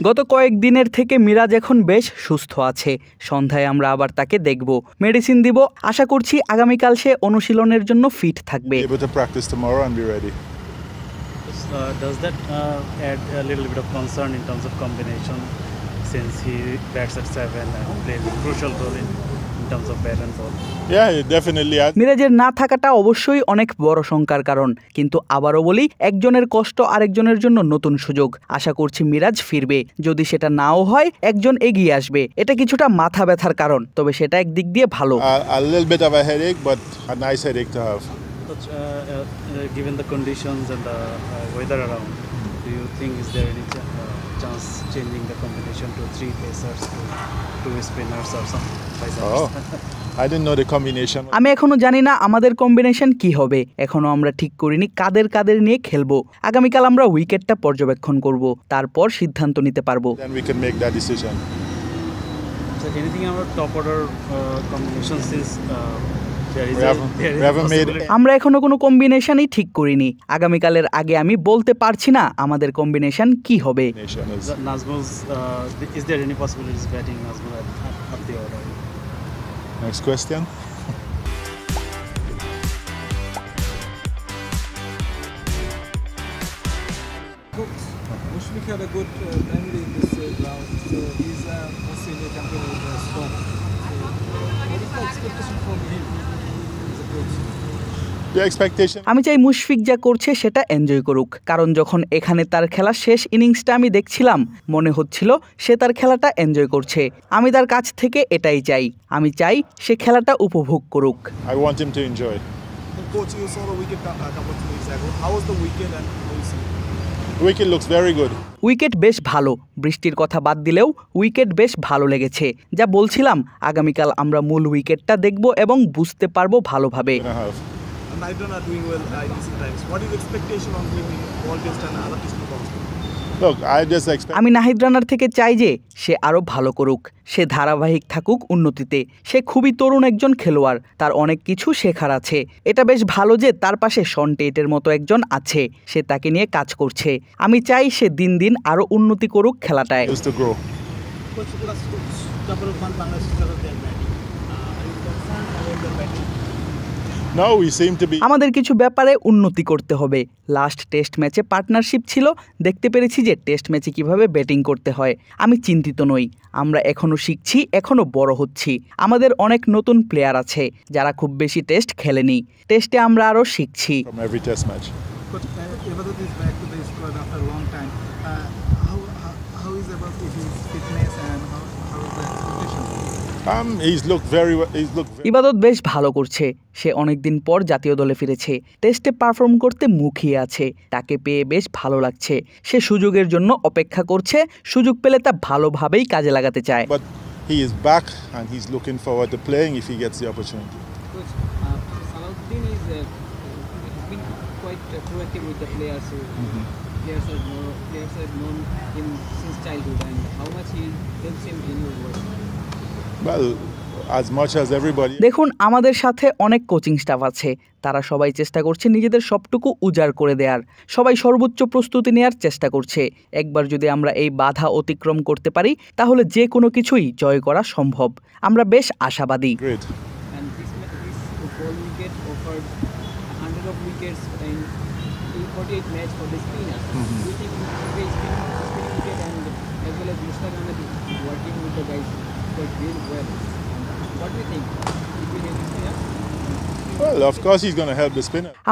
গত কয়েকদিনের থেকে মিরাজ এখন বেশ সুস্থ আছে। সন্ধ্যায় আমরা আবার তাকে দেখব, মেডিসিন দিব। আশা করছি আগামীকাল সে অনুশীলনের জন্য ফিট থাকবে। Does that add a little bit of concern in terms of combination since he bats at 7 and plays a crucial role in terms of bat and ball? Yeah, definitely. মিরাজের না থাকাটা অবশ্যই অনেক বড় শঙ্কার কারণ, কিন্তু আবারও বলি, একজনের কষ্ট আরেকজনের জন্য নতুন সুযোগ। আশা করছি মিরাজ ফিরবে। যদি সেটা নাও হয়, একজন এগিয়ে আসবে। এটা কিছুটা মাথা ব্যথার কারণ, তবে সেটা একদিক দিয়ে ভালো। A little bit of a headache, but a nice headache to have. But given the conditions and the weather around, do you think is there any chance changing the combination to 3 pacers to 2 spinners or something? Oh, I didn't know the combination. আমি এখনো জানি না আমাদের combination কি হবে। এখনো আমরা ঠিক করিনি কাদের কাদের নিয়ে খেলবো। আগামীকাল আমরা উইকেটটা পর্যবেক্ষণ করব, তারপর সিদ্ধান্ত নিতে পারবো। Then we can make that decision. So anything about top order combination since আমরা এখনো কোনো কম্বিনেশনই ঠিক করিনি। আগামীকালের আগে আমি বলতে পারছি না আমাদের কম্বিনেশন কি হবে। Is there any possibilities batting Nazmul up the order? Next question. Mushfiq had a good memory in this round, so he's a senior champion with the Storm. What is the expectation from him as a coach? আমি চাই মুশফিক যা করছে সেটা enjoy করুক, কারণ যখন এখানে তার খেলা শেষ ইনিংসটা আমি দেখছিলাম, মনে হচ্ছিল সে তার খেলাটা এনজয় করছে। আমি তার কাছ থেকে এটাই চাই। আমি চাই সে খেলাটা উপভোগ করুক। I want him to enjoy. Coach, you saw the wicket a couple of weeks ago. How was the wicket and how is he? The wicket looks very good. Wicket বেশ ভালো। বৃষ্টির কথা বাদ দিলেও উইকেট বেশ ভালো লেগেছে। যা বলছিলাম, আগামীকাল আমরা মূল উইকেটটা দেখব এবং বুঝতে পারবো ভালোভাবে। Nahidrana doing well in recent times. What is the expectation on him in World Test and other test performance? Look, I just expect. আমি নাহিদ রানার থেকে চাই যে সে আরো ভালো করুক, সে ধারাবাহিক থাকুক উন্নতিতে। সে খুবই তরুণ একজন খেলোয়াড়, তার অনেক কিছু শেখার আছে। এটা বেশ ভালো যে তার পাশে শন টেটের মতো একজন আছে, সে তাকে নিয়ে কাজ করছে। আমি চাই সে দিন দিন আরো উন্নতি করুক খেলাটায়। আমাদের কিছু ব্যাপারে উন্নতি করতে হবে। লাস্ট টেস্ট ম্যাচে পার্টনারশিপ ছিল, দেখতে পেরেছি যে টেস্ট ম্যাচে কিভাবে ব্যাটিং করতে হয়। আমি চিন্তিত নই, আমরা এখনো শিখছি, এখনো বড় হচ্ছি। আমাদের অনেক নতুন প্লেয়ার আছে যারা খুব বেশি টেস্ট খেলেনি। টেস্টে আমরা আরো শিখছি। ইবাদত বেশ ভালো করছে। সে অনেকদিন পর জাতীয় দলে ফিরেছে, টেস্টে পারফর্ম করতে মুখিয়ে আছে। তাকে পেয়ে বেশ ভালো লাগছে। সে সুযোগের জন্য অপেক্ষা করছে, সুযোগ পেলে তা ভালোভাবেই কাজে লাগাতে চায়। But he is back and he's looking forward to playing if he gets the opportunity. Coach, Salahuddin has been quite proactive with the players. Players have known him since childhood, and how much he helps him in your work. Well, as much as everybody. দেখুন, আমাদের সাথে অনেক coaching staff আছে, তারা সবাই চেষ্টা করছে নিজেদের সবটুকু উজাড় করে দেওয়ার। সবাই সর্বোচ্চ প্রস্তুতি নেওয়ার চেষ্টা করছে। একবার যদি আমরা এই বাধা অতিক্রম করতে পারি, তাহলে যে কোনো কিছুই জয় করা সম্ভব। আমরা বেশ আশাবাদী।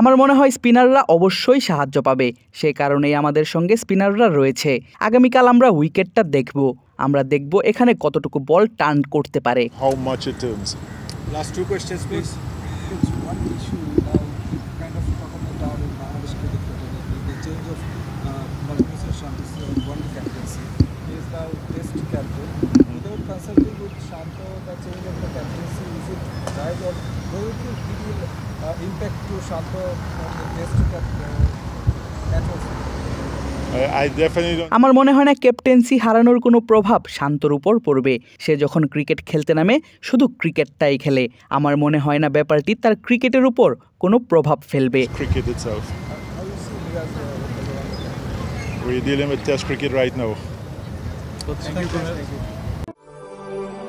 আমার মনে হয় স্পিনাররা অবশ্যই সাহায্য পাবে, সে কারণেই আমাদের সঙ্গে স্পিনাররা রয়েছে। আগামীকাল আমরা উইকেটটা দেখব, আমরা দেখব এখানে কতটুকু বল টার্ন করতে পারে। Last 2 questions please. It's one issue kind of talking about in Bangladesh cricket, the change of Nazmul Shanto's one captaincy. He is now test captain. Without consulting with Shanto, the change of the captaincy, is it right, or will it impact to Shanto on the test match? আমার মনে হয় না captaincy হারানোর কোনো প্রভাব শান্তর উপর পড়বে। সে যখন ক্রিকেট খেলতে নামে শুধু ক্রিকেটটাই খেলে। আমার মনে হয় না ব্যাপারটি তার ক্রিকেটের উপর কোনো প্রভাব ফেলবে। We're dealing with Test cricket right now. Coach, Thank you.